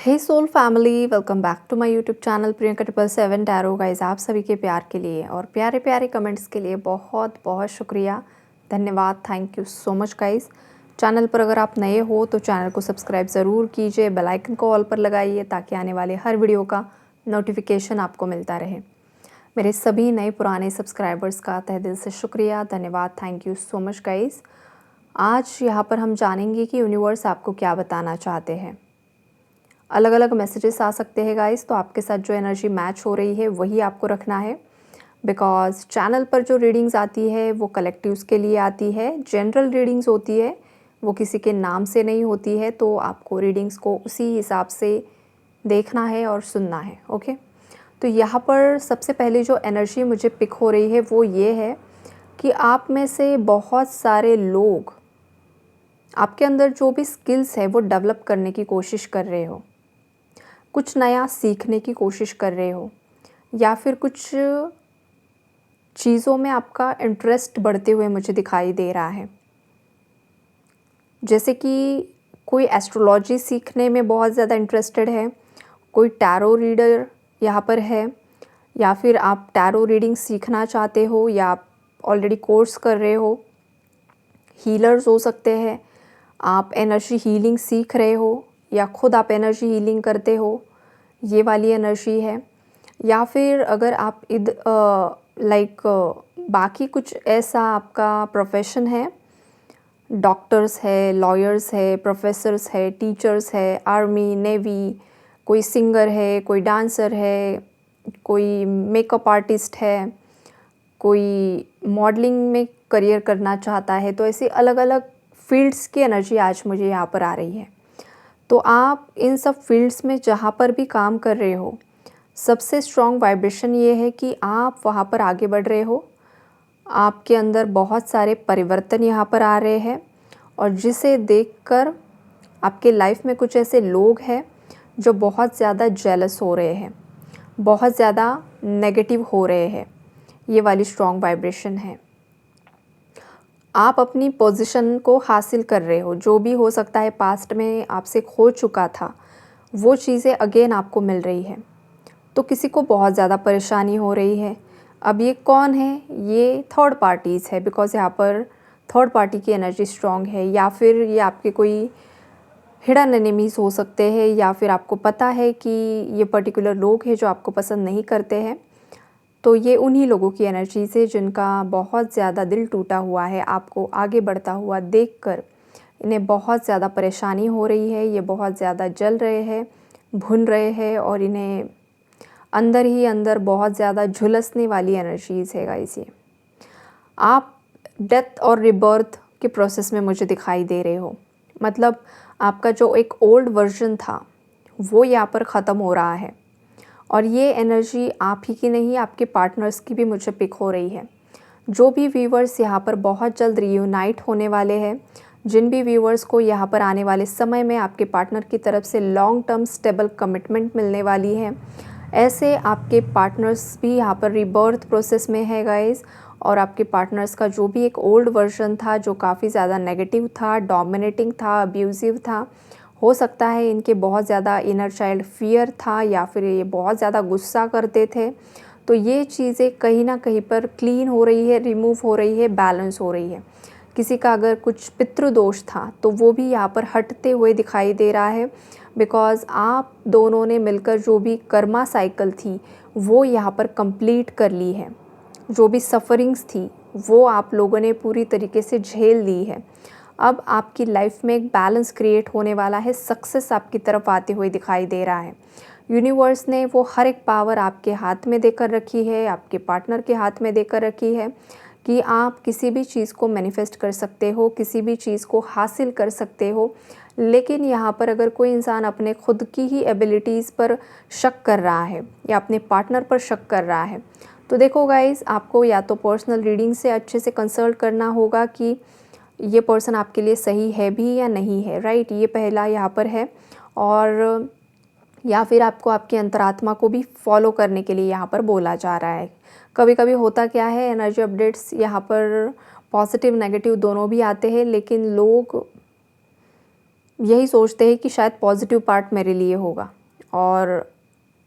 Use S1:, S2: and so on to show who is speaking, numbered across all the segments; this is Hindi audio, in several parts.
S1: Hey soul family, welcome back to my YouTube channel Priyanka 777 tarot. Guys, आप सभी के प्यार के लिए और प्यारे प्यारे कमेंट्स के लिए बहुत बहुत शुक्रिया, धन्यवाद, thank you so much guys. Channel पर अगर आप नए हो तो चैनल को सब्सक्राइब ज़रूर कीजिए, बेल आइकन को ऑल पर लगाइए ताकि आने वाले हर वीडियो का नोटिफिकेशन आपको मिलता रहे। मेरे सभी नए पुराने सब्सक्राइबर्स का तहे दिल से शुक्रिया, धन्यवाद, thank you so much guys. आज यहाँ पर हम जानेंगे कि यूनिवर्स आपको क्या बताना चाहते हैं। अलग अलग मैसेजेस आ सकते हैं गाइस, तो आपके साथ जो एनर्जी मैच हो रही है वही आपको रखना है। बिकॉज चैनल पर जो रीडिंग्स आती है वो कलेक्टिव्स के लिए आती है, जनरल रीडिंग्स होती है, वो किसी के नाम से नहीं होती है। तो आपको रीडिंग्स को उसी हिसाब से देखना है और सुनना है। ओके, तो यहाँ पर सबसे पहले जो एनर्जी मुझे पिक हो रही है वो ये है कि आप में से बहुत सारे लोग आपके अंदर जो भी स्किल्स है वो डेवलप करने की कोशिश कर रहे हो, कुछ नया सीखने की कोशिश कर रहे हो, या फिर कुछ चीज़ों में आपका इंटरेस्ट बढ़ते हुए मुझे दिखाई दे रहा है। जैसे कि कोई एस्ट्रोलॉजी सीखने में बहुत ज़्यादा इंटरेस्टेड है, कोई टैरो रीडर यहाँ पर है, या फिर आप टैरो रीडिंग सीखना चाहते हो, या आप ऑलरेडी कोर्स कर रहे हो, हीलर्स हो सकते हैं, आप एनर्जी हीलिंग सीख रहे हो, या खुद आप एनर्जी हीलिंग करते हो, ये वाली एनर्जी है। या फिर अगर आप बाकी कुछ ऐसा आपका प्रोफेशन है, डॉक्टर्स है, लॉयर्स है, प्रोफेसर्स है, टीचर्स है, आर्मी, नेवी, कोई सिंगर है, कोई डांसर है, कोई मेकअप आर्टिस्ट है, कोई मॉडलिंग में करियर करना चाहता है, तो ऐसी अलग अलग फील्ड्स की एनर्जी आज मुझे यहाँ पर आ रही है। तो आप इन सब फील्ड्स में जहाँ पर भी काम कर रहे हो, सबसे स्ट्रॉन्ग वाइब्रेशन ये है कि आप वहाँ पर आगे बढ़ रहे हो, आपके अंदर बहुत सारे परिवर्तन यहाँ पर आ रहे हैं, और जिसे देखकर आपके लाइफ में कुछ ऐसे लोग हैं जो बहुत ज़्यादा जेलस हो रहे हैं, बहुत ज़्यादा नेगेटिव हो रहे हैं। ये वाली स्ट्रॉन्ग वाइब्रेशन है। आप अपनी पोजीशन को हासिल कर रहे हो, जो भी हो सकता है पास्ट में आपसे खो चुका था वो चीज़ें अगेन आपको मिल रही है। तो किसी को बहुत ज़्यादा परेशानी हो रही है। अब ये कौन है? ये थर्ड पार्टीज़ है, बिकॉज़ यहाँ पर थर्ड पार्टी की एनर्जी स्ट्रॉन्ग है, या फिर ये आपके कोई हिडन एनिमीज़ हो सकते हैं, या फिर आपको पता है कि ये पर्टिकुलर लोग हैं जो आपको पसंद नहीं करते हैं। तो ये उन्हीं लोगों की एनर्जी से जिनका बहुत ज़्यादा दिल टूटा हुआ है, आपको आगे बढ़ता हुआ देखकर इन्हें बहुत ज़्यादा परेशानी हो रही है। ये बहुत ज़्यादा जल रहे हैं, भुन रहे हैं, और इन्हें अंदर ही अंदर बहुत ज़्यादा झुलसने वाली एनर्जीज़ है गाइस। ये आप डेथ और रिबर्थ के प्रोसेस में मुझे दिखाई दे रहे हो। मतलब आपका जो एक ओल्ड वर्जन था वो यहाँ पर ख़त्म हो रहा है, और ये एनर्जी आप ही की नहीं, आपके पार्टनर्स की भी मुझे पिक हो रही है। जो भी व्यूवर्स यहाँ पर बहुत जल्द रियूनाइट होने वाले हैं, जिन भी व्यूवर्स को यहाँ पर आने वाले समय में आपके पार्टनर की तरफ से लॉन्ग टर्म स्टेबल कमिटमेंट मिलने वाली है, ऐसे आपके पार्टनर्स भी यहाँ पर रिबर्थ प्रोसेस में है गाइस। और आपके पार्टनर्स का जो भी एक ओल्ड वर्जन था जो काफ़ी ज़्यादा नेगेटिव था, डोमिनेटिंग था, अब्यूज़िव था, हो सकता है इनके बहुत ज़्यादा इनर चाइल्ड फियर था, या फिर ये बहुत ज़्यादा गुस्सा करते थे, तो ये चीज़ें कहीं ना कहीं पर क्लीन हो रही है, रिमूव हो रही है, बैलेंस हो रही है। किसी का अगर कुछ पितृदोष था तो वो भी यहाँ पर हटते हुए दिखाई दे रहा है, बिकॉज़ आप दोनों ने मिलकर जो भी कर्मा साइकिल थी वो यहाँ पर कंप्लीट कर ली है। जो भी सफ़रिंग्स थी वो आप लोगों ने पूरी तरीके से झेल ली है। अब आपकी लाइफ में एक बैलेंस क्रिएट होने वाला है, सक्सेस आपकी तरफ आते हुए दिखाई दे रहा है। यूनिवर्स ने वो हर एक पावर आपके हाथ में देकर रखी है, आपके पार्टनर के हाथ में देकर रखी है कि आप किसी भी चीज़ को मैनिफेस्ट कर सकते हो, किसी भी चीज़ को हासिल कर सकते हो। लेकिन यहाँ पर अगर कोई इंसान अपने खुद की ही एबिलिटीज़ पर शक कर रहा है या अपने पार्टनर पर शक कर रहा है, तो देखो गाइस, आपको या तो पर्सनल रीडिंग से अच्छे से कंसल्ट करना होगा कि ये पर्सन आपके लिए सही है भी या नहीं है, राइट। ये पहला यहाँ पर है। और या फिर आपको आपकी अंतरात्मा को भी फॉलो करने के लिए यहाँ पर बोला जा रहा है। कभी कभी होता क्या है, एनर्जी अपडेट्स यहाँ पर पॉजिटिव नेगेटिव दोनों भी आते हैं, लेकिन लोग यही सोचते हैं कि शायद पॉजिटिव पार्ट मेरे लिए होगा, और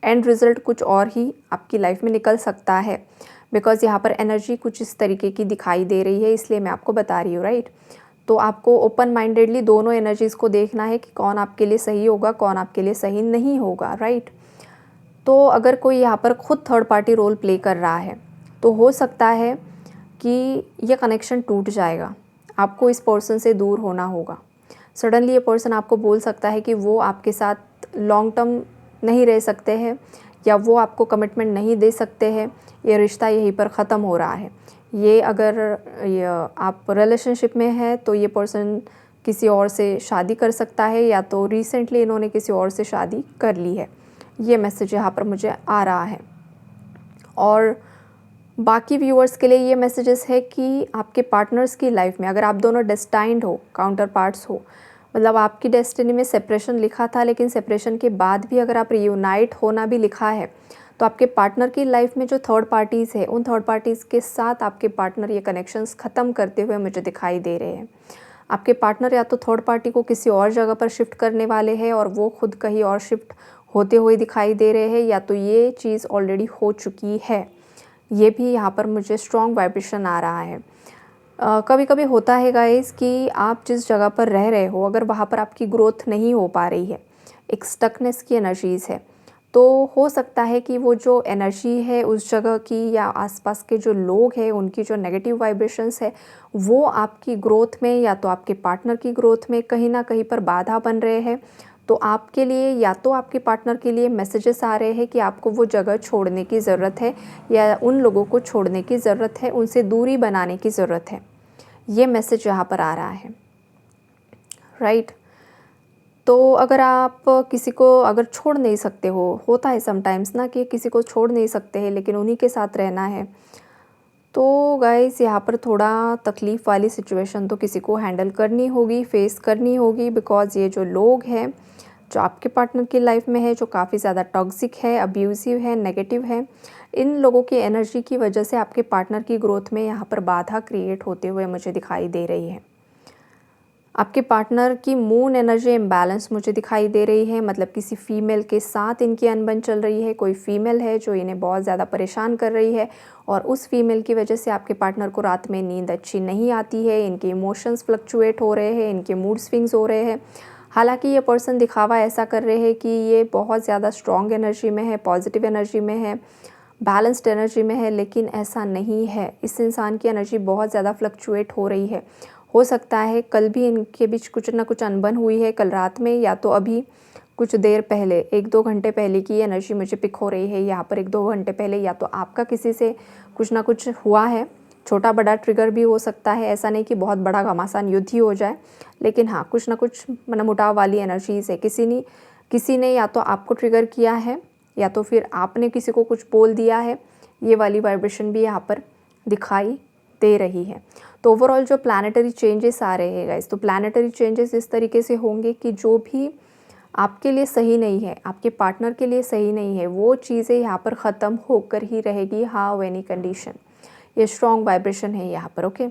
S1: एंड रिज़ल्ट कुछ और ही आपकी लाइफ में निकल सकता है, बिकॉज़ यहाँ पर एनर्जी कुछ इस तरीके की दिखाई दे रही है, इसलिए मैं आपको बता रही हूँ, राइट। तो आपको ओपन माइंडेडली दोनों एनर्जीज़ को देखना है कि कौन आपके लिए सही होगा, कौन आपके लिए सही नहीं होगा, राइट। तो अगर कोई यहाँ पर खुद थर्ड पार्टी रोल प्ले कर रहा है तो हो सकता है कि ये कनेक्शन टूट जाएगा, आपको इस पर्सन से दूर होना होगा। सडनली ये पर्सन आपको बोल सकता है कि वो आपके साथ लॉन्ग टर्म नहीं रह सकते हैं, या वो आपको कमिटमेंट नहीं दे सकते हैं, ये रिश्ता यहीं पर ख़त्म हो रहा है। ये अगर आप रिलेशनशिप में हैं तो ये पर्सन किसी और से शादी कर सकता है, या तो रिसेंटली इन्होंने किसी और से शादी कर ली है। ये मैसेज यहाँ पर मुझे आ रहा है। और बाकी व्यूअर्स के लिए ये मैसेजेस है कि आपके पार्टनर्स की लाइफ में अगर आप दोनों डेस्टाइंड हो, काउंटर पार्ट्स हो, मतलब आपकी डेस्टिनी में सेपरेशन लिखा था, लेकिन सेपरेशन के बाद भी अगर आप रियूनाइट होना भी लिखा है, तो आपके पार्टनर की लाइफ में जो थर्ड पार्टीज़ है, उन थर्ड पार्टीज़ के साथ आपके पार्टनर ये कनेक्शंस ख़त्म करते हुए मुझे दिखाई दे रहे हैं। आपके पार्टनर या तो थर्ड पार्टी को किसी और जगह पर शिफ्ट करने वाले हैं और वो खुद कहीं और शिफ्ट होते हुए दिखाई दे रहे हैं, या तो ये चीज़ ऑलरेडी हो चुकी है। ये भी यहाँ पर मुझे स्ट्रॉन्ग वाइब्रेशन आ रहा है। कभी कभी होता है गाइस कि आप जिस जगह पर रह रहे हो, अगर वहाँ पर आपकी ग्रोथ नहीं हो पा रही है, एक स्टकनेस की एनर्जीज़ है, तो हो सकता है कि वो जो एनर्जी है उस जगह की, या आसपास के जो लोग हैं उनकी जो नेगेटिव वाइब्रेशंस है, वो आपकी ग्रोथ में या तो आपके पार्टनर की ग्रोथ में कहीं ना कहीं पर बाधा बन रहे हैं। तो आपके लिए या तो आपके पार्टनर के लिए मैसेजेस आ रहे हैं कि आपको वो जगह छोड़ने की ज़रूरत है, या उन लोगों को छोड़ने की ज़रूरत है, उनसे दूरी बनाने की ज़रूरत है। ये मैसेज यहाँ पर आ रहा है, राइट। तो अगर आप किसी को अगर छोड़ नहीं सकते हो, होता है समटाइम्स ना कि किसी को छोड़ नहीं सकते हैं लेकिन उन्हीं के साथ रहना है, तो गाइस यहाँ पर थोड़ा तकलीफ़ वाली सिचुएशन तो किसी को हैंडल करनी होगी, फेस करनी होगी, बिकॉज़ ये जो लोग हैं जो आपके पार्टनर की लाइफ में है, जो काफ़ी ज़्यादा टॉक्सिक है, अब्यूज़िव है, नेगेटिव है, इन लोगों की एनर्जी की वजह से आपके पार्टनर की ग्रोथ में यहाँ पर बाधा क्रिएट होते हुए मुझे दिखाई दे रही है। आपके पार्टनर की मून एनर्जी इम्बैलेंस मुझे दिखाई दे रही है, मतलब किसी फीमेल के साथ इनकी अनबन चल रही है। कोई फीमेल है जो इन्हें बहुत ज़्यादा परेशान कर रही है, और उस फीमेल की वजह से आपके पार्टनर को रात में नींद अच्छी नहीं आती है, इनके इमोशंस फ्लक्चुएट हो रहे हैं, इनके मूड स्विंग्स हो रहे हैं। हालांकि ये पर्सन दिखावा ऐसा कर रहे हैं कि ये बहुत ज़्यादा स्ट्रॉन्ग एनर्जी में है, पॉजिटिव एनर्जी में है, बैलेंस्ड एनर्जी में है, लेकिन ऐसा नहीं है। इस इंसान की एनर्जी बहुत ज़्यादा फ्लक्चुएट हो रही है। हो सकता है कल भी इनके बीच कुछ ना कुछ अनबन हुई है, कल रात में, या तो अभी कुछ देर पहले, 1-2 घंटे पहले की एनर्जी मुझे पिक हो रही है यहाँ पर। 1-2 घंटे पहले या तो आपका किसी से कुछ ना कुछ हुआ है, छोटा बड़ा ट्रिगर भी हो सकता है, ऐसा नहीं कि बहुत बड़ा घमासान युद्ध ही हो जाए, लेकिन हाँ कुछ ना कुछ मनमुटाव वाली एनर्जीज़ है। किसी ने या तो आपको ट्रिगर किया है, या तो फिर आपने किसी को कुछ बोल दिया है। ये वाली वाइब्रेशन भी यहाँ पर दिखाई दे रही है। तो ओवरऑल जो प्लानेटरी चेंजेस आ रहे हैं गाइस, तो प्लानेटरी चेंजेस इस तरीके से होंगे कि जो भी आपके लिए सही नहीं है, आपके पार्टनर के लिए सही नहीं है, वो चीज़ें यहाँ पर ख़त्म होकर ही रहेगी, हाउ एनी कंडीशन। ये स्ट्रॉन्ग वाइब्रेशन है यहाँ पर, ओके।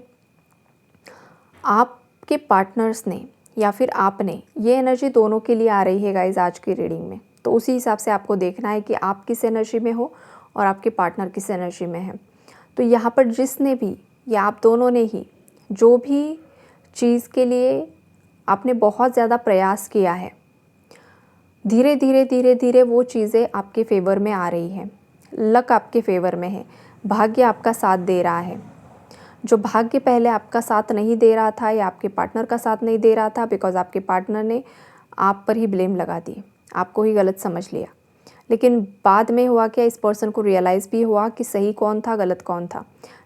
S1: आपके पार्टनर्स ने या फिर आपने, ये एनर्जी दोनों के लिए आ रही है गाइस आज की रीडिंग में। तो उसी हिसाब से आपको देखना है कि आप किस एनर्जी में हो और आपके पार्टनर किस एनर्जी में है। तो यहाँ पर जिसने भी, या आप दोनों ने ही, जो भी चीज़ के लिए आपने बहुत ज़्यादा प्रयास किया है, धीरे धीरे धीरे धीरे वो चीज़ें आपके फेवर में आ रही हैं। लक आपके फेवर में है, भाग्य आपका साथ दे रहा है। जो भाग्य पहले आपका साथ नहीं दे रहा था, या आपके पार्टनर का साथ नहीं दे रहा था, बिकॉज़ आपके पार्टनर ने आप पर ही ब्लेम लगा दिए, आपको ही गलत समझ लिया। लेकिन बाद में हुआ क्या, इस पर्सन को रियलाइज़ भी हुआ कि सही कौन था, गलत कौन था।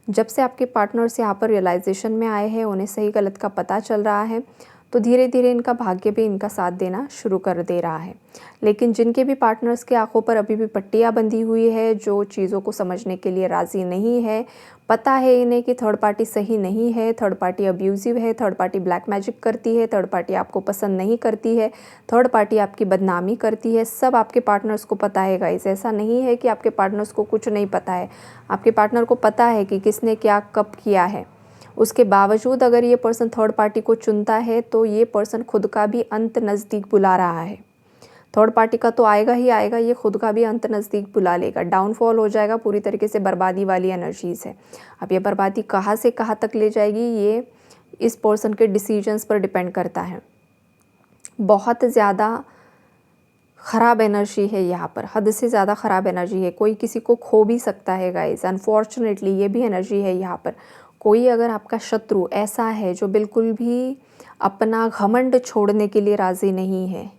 S1: जब से आपके पार्टनर्स यहाँ पर रियलाइजेशन में आए हैं, उन्हें सही गलत का पता चल रहा है, तो धीरे धीरे इनका भाग्य भी इनका साथ देना शुरू कर दे रहा है। लेकिन जिनके भी पार्टनर्स के आंखों पर अभी भी पट्टियाँ बंधी हुई है, जो चीज़ों को समझने के लिए राज़ी नहीं है, पता है इन्हें कि थर्ड पार्टी सही नहीं है, थर्ड पार्टी अब्यूज़िव है, थर्ड पार्टी ब्लैक मैजिक करती है, थर्ड पार्टी आपको पसंद नहीं करती है, थर्ड पार्टी आपकी बदनामी करती है, सब आपके पार्टनर्स को पता है गाइस। ऐसा नहीं है कि आपके पार्टनर्स को कुछ नहीं पता है, आपके पार्टनर को पता है कि किसने क्या कब किया है। उसके बावजूद अगर ये पर्सन थर्ड पार्टी को चुनता है तो ये पर्सन खुद का भी अंत नज़दीक बुला रहा है। थर्ड पार्टी का तो आएगा ही आएगा, ये खुद का भी अंत नज़दीक बुला लेगा, डाउनफॉल हो जाएगा, पूरी तरीके से बर्बादी वाली एनर्जीज़ है। अब ये बर्बादी कहाँ से कहाँ तक ले जाएगी ये इस पर्सन के डिसीजंस पर डिपेंड करता है। बहुत ज़्यादा ख़राब एनर्जी है यहाँ पर, हद से ज़्यादा ख़राब एनर्जी है। कोई किसी को खो भी सकता है गाइस, अनफॉर्चुनेटली ये भी एनर्जी है यहाँ पर। कोई अगर आपका शत्रु ऐसा है जो बिल्कुल भी अपना घमंड छोड़ने के लिए राज़ी नहीं है,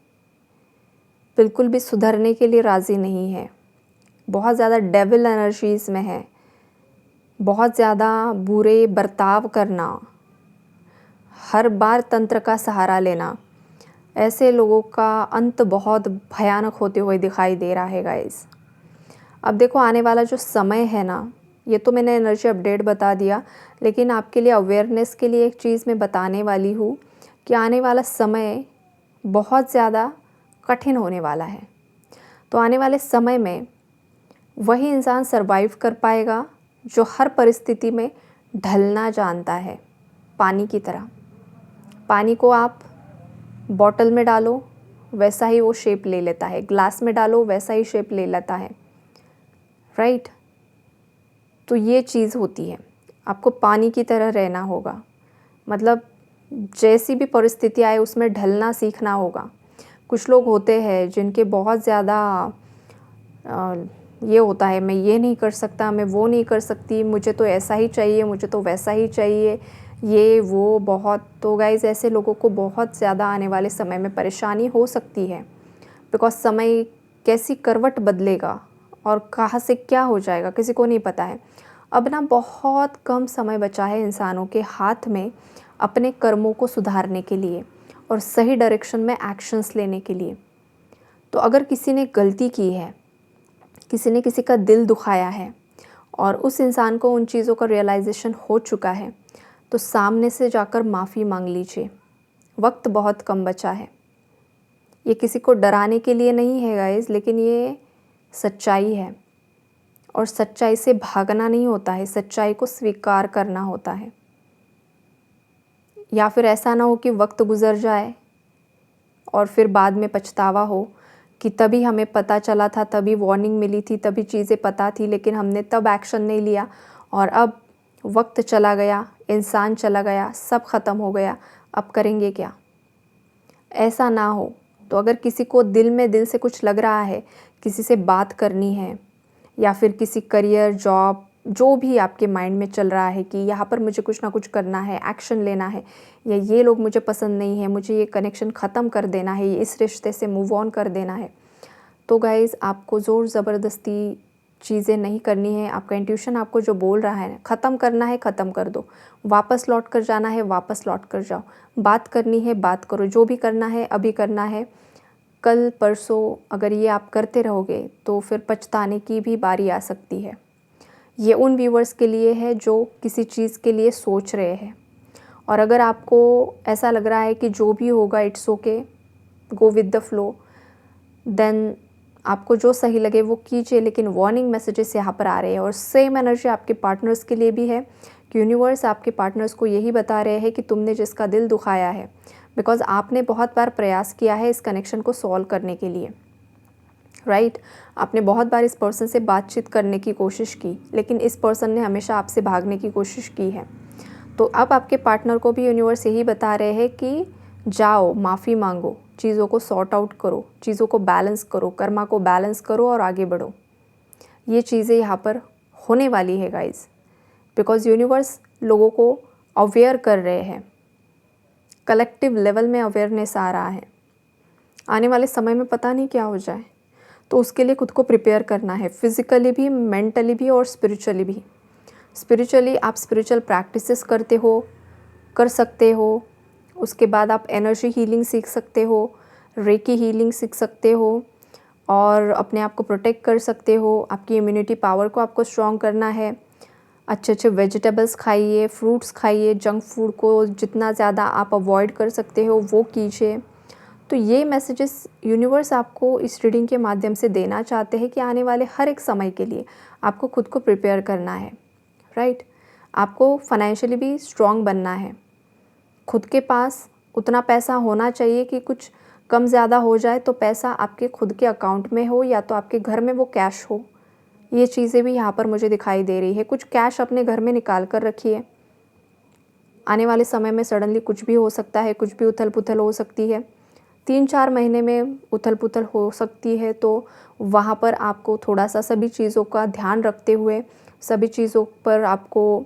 S1: बिल्कुल भी सुधरने के लिए राज़ी नहीं है, बहुत ज़्यादा डेविल एनर्जीज़ में है, बहुत ज़्यादा बुरे बर्ताव करना, हर बार तंत्र का सहारा लेना, ऐसे लोगों का अंत बहुत भयानक होते हुए दिखाई दे रहा है गाइस। अब देखो आने वाला जो समय है ना, ये तो मैंने एनर्जी अपडेट बता दिया, लेकिन आपके लिए अवेयरनेस के लिए एक चीज़ मैं बताने वाली हूँ कि आने वाला समय बहुत ज़्यादा कठिन होने वाला है। तो आने वाले समय में वही इंसान सरवाइव कर पाएगा जो हर परिस्थिति में ढलना जानता है, पानी की तरह। पानी को आप बॉटल में डालो वैसा ही वो शेप ले लेता है, ग्लास में डालो वैसा ही शेप ले लेता है, राइट। तो ये चीज़ होती है, आपको पानी की तरह रहना होगा, मतलब जैसी भी परिस्थिति आए उसमें ढलना सीखना होगा। कुछ लोग होते हैं जिनके बहुत ज़्यादा ये होता है, मैं ये नहीं कर सकता, मैं वो नहीं कर सकती, मुझे तो ऐसा ही चाहिए, मुझे तो वैसा ही चाहिए, ये वो बहुत। तो गाइज़ ऐसे लोगों को बहुत ज़्यादा आने वाले समय में परेशानी हो सकती है, बिकॉज़ समय कैसी करवट बदलेगा और कहाँ से क्या हो जाएगा किसी को नहीं पता है। अब ना बहुत कम समय बचा है इंसानों के हाथ में अपने कर्मों को सुधारने के लिए और सही डायरेक्शन में एक्शंस लेने के लिए। तो अगर किसी ने गलती की है, किसी ने किसी का दिल दुखाया है और उस इंसान को उन चीज़ों का रियलाइजेशन हो चुका है, तो सामने से जाकर माफ़ी मांग लीजिए। वक्त बहुत कम बचा है। ये किसी को डराने के लिए नहीं है गाइस, लेकिन ये सच्चाई है और सच्चाई से भागना नहीं होता है, सच्चाई को स्वीकार करना होता है। या फिर ऐसा ना हो कि वक्त गुज़र जाए और फिर बाद में पछतावा हो कि तभी हमें पता चला था, तभी वार्निंग मिली थी, तभी चीज़ें पता थी, लेकिन हमने तब एक्शन नहीं लिया और अब वक्त चला गया, इंसान चला गया, सब ख़त्म हो गया, अब करेंगे क्या। ऐसा ना हो। तो अगर किसी को दिल से कुछ लग रहा है, किसी से बात करनी है या फिर किसी करियर, जॉब, जो भी आपके माइंड में चल रहा है कि यहाँ पर मुझे कुछ ना कुछ करना है, एक्शन लेना है, या ये लोग मुझे पसंद नहीं है, मुझे ये कनेक्शन ख़त्म कर देना है, इस रिश्ते से मूव ऑन कर देना है, तो गाइज़ आपको ज़ोर ज़बरदस्ती चीज़ें नहीं करनी है। आपका इंट्यूशन आपको जो बोल रहा है ख़त्म करना है, ख़त्म कर दो। वापस लौट कर जाना है, वापस लौट कर जाओ। बात करनी है, बात करो। जो भी करना है अभी करना है। कल परसों अगर ये आप करते रहोगे तो फिर पछताने की भी बारी आ सकती है। ये उन व्यूवर्स के लिए है जो किसी चीज़ के लिए सोच रहे हैं। और अगर आपको ऐसा लग रहा है कि जो भी होगा it's okay, go with the flow, then आपको जो सही लगे वो कीजिए। लेकिन वार्निंग मैसेजेस यहाँ पर आ रहे हैं और सेम एनर्जी आपके पार्टनर्स के लिए भी है कि यूनिवर्स आपके पार्टनर्स को यही बता रहे हैं कि तुमने जिसका दिल दुखाया है, बिकॉज़ आपने बहुत बार प्रयास किया है इस कनेक्शन को सॉल्व करने के लिए, राइट। आपने बहुत बार इस पर्सन से बातचीत करने की कोशिश की, लेकिन इस पर्सन ने हमेशा आपसे भागने की कोशिश की है। तो अब आपके पार्टनर को भी यूनिवर्स यही बता रहे हैं कि जाओ, माफ़ी मांगो, चीज़ों को सॉर्ट आउट करो, चीज़ों को बैलेंस करो, कर्मा को बैलेंस करो और आगे बढ़ो। ये चीज़ें यहाँ पर होने वाली है गाइस, बिकॉज़ यूनिवर्स लोगों को अवेयर कर रहे हैं। कलेक्टिव लेवल में अवेयरनेस आ रहा है। आने वाले समय में पता नहीं क्या हो जाए, तो उसके लिए खुद को प्रिपेयर करना है, फिज़िकली भी, मेंटली भी और स्पिरिचुअली भी। स्पिरिचुअली आप स्पिरिचुअल प्रैक्टिसेस कर सकते हो। उसके बाद आप एनर्जी हीलिंग सीख सकते हो, रेकी हीलिंग सीख सकते हो और अपने आप को प्रोटेक्ट कर सकते हो। आपकी इम्यूनिटी पावर को आपको स्ट्रॉन्ग करना है। अच्छे वेजिटेबल्स खाइए, फ्रूट्स खाइए, जंक फूड को जितना ज़्यादा आप अवॉइड कर सकते हो वो कीजिए। तो ये मैसेजेस यूनिवर्स आपको इस रीडिंग के माध्यम से देना चाहते हैं कि आने वाले हर एक समय के लिए आपको खुद को प्रिपेयर करना है, राइट। आपको फाइनेंशियली भी स्ट्रॉन्ग बनना है। खुद के पास उतना पैसा होना चाहिए कि कुछ कम ज़्यादा हो जाए तो पैसा आपके खुद के अकाउंट में हो या तो आपके घर में वो कैश हो। ये चीज़ें भी यहाँ पर मुझे दिखाई दे रही है। कुछ कैश अपने घर में निकाल कर रखिए। आने वाले समय में सडनली कुछ भी हो सकता है, कुछ भी उथल-पुथल हो सकती है। 3-4 महीने में उथल-पुथल हो सकती है, तो वहाँ पर आपको थोड़ा-सा सभी चीज़ों का ध्यान रखते हुए, सभी चीज़ों पर आपको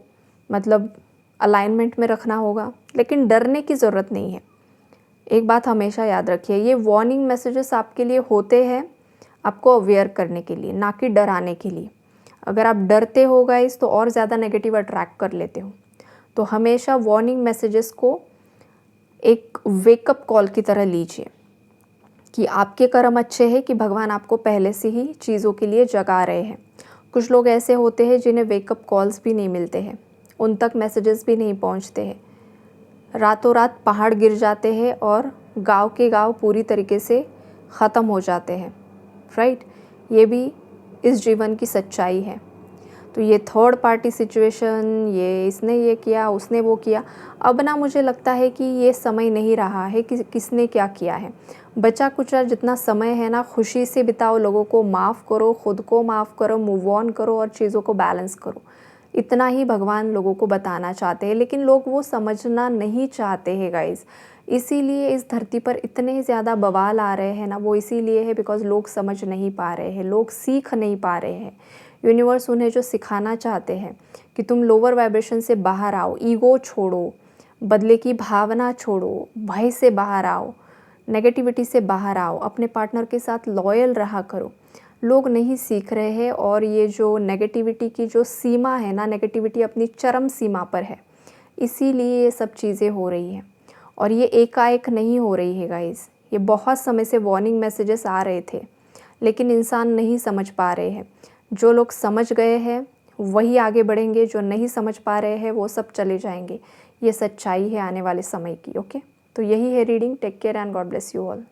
S1: मतलब अलाइनमेंट में रखना होगा। लेकिन डरने की ज़रूरत नहीं है। एक बात हमेशा याद रखिए, ये वार्निंग मैसेजेस आपके लिए होते हैं, आपको अवेयर करने के लिए, ना कि डराने के लिए। अगर आप डरते हो गाइस तो और ज़्यादा नेगेटिव अट्रैक्ट कर लेते हो। तो हमेशा वार्निंग मैसेजेस को एक वेकअप कॉल की तरह लीजिए कि आपके कर्म अच्छे हैं कि भगवान आपको पहले से ही चीज़ों के लिए जगा रहे हैं। कुछ लोग ऐसे होते हैं जिन्हें वेकअप कॉल्स भी नहीं मिलते हैं, उन तक मैसेजेस भी नहीं पहुंचते हैं। रातों रात पहाड़ गिर जाते हैं और गांव के गांव पूरी तरीके से ख़त्म हो जाते हैं, राइट। ये भी इस जीवन की सच्चाई है। तो ये थर्ड पार्टी सिचुएशन, ये इसने ये किया, उसने वो किया, अब ना मुझे लगता है कि ये समय नहीं रहा है कि किसने क्या किया है। बचा कुचा जितना समय है ना, खुशी से बिताओ, लोगों को माफ़ करो, ख़ुद को माफ़ करो, मूव ऑन करो और चीज़ों को बैलेंस करो। इतना ही भगवान लोगों को बताना चाहते हैं, लेकिन लोग वो समझना नहीं चाहते हैं गाइज़। इसीलिए इस धरती पर इतने ज़्यादा बवाल आ रहे हैं ना, वो इसीलिए है बिकॉज़ लोग समझ नहीं पा रहे हैं, लोग सीख नहीं पा रहे हैं। यूनिवर्स उन्हें जो सिखाना चाहते हैं कि तुम लोअर वाइब्रेशन से बाहर आओ, ईगो छोड़ो, बदले की भावना छोड़ो, भय से बाहर आओ, नेगेटिविटी से बाहर आओ, अपने पार्टनर के साथ लॉयल रहा करो। लोग नहीं सीख रहे हैं और ये जो नेगेटिविटी की जो सीमा है ना, नेगेटिविटी अपनी चरम सीमा पर है, इसीलिए ये सब चीज़ें हो रही हैं। और ये एकाएक नहीं हो रही है गाइज़, ये बहुत समय से वार्निंग मैसेजेस आ रहे थे, लेकिन इंसान नहीं समझ पा रहे हैं। जो लोग समझ गए हैं वही आगे बढ़ेंगे, जो नहीं समझ पा रहे हैं वो सब चले जाएंगे। ये सच्चाई है आने वाले समय की। ओके, तो यही है reading. Take care and God bless you all.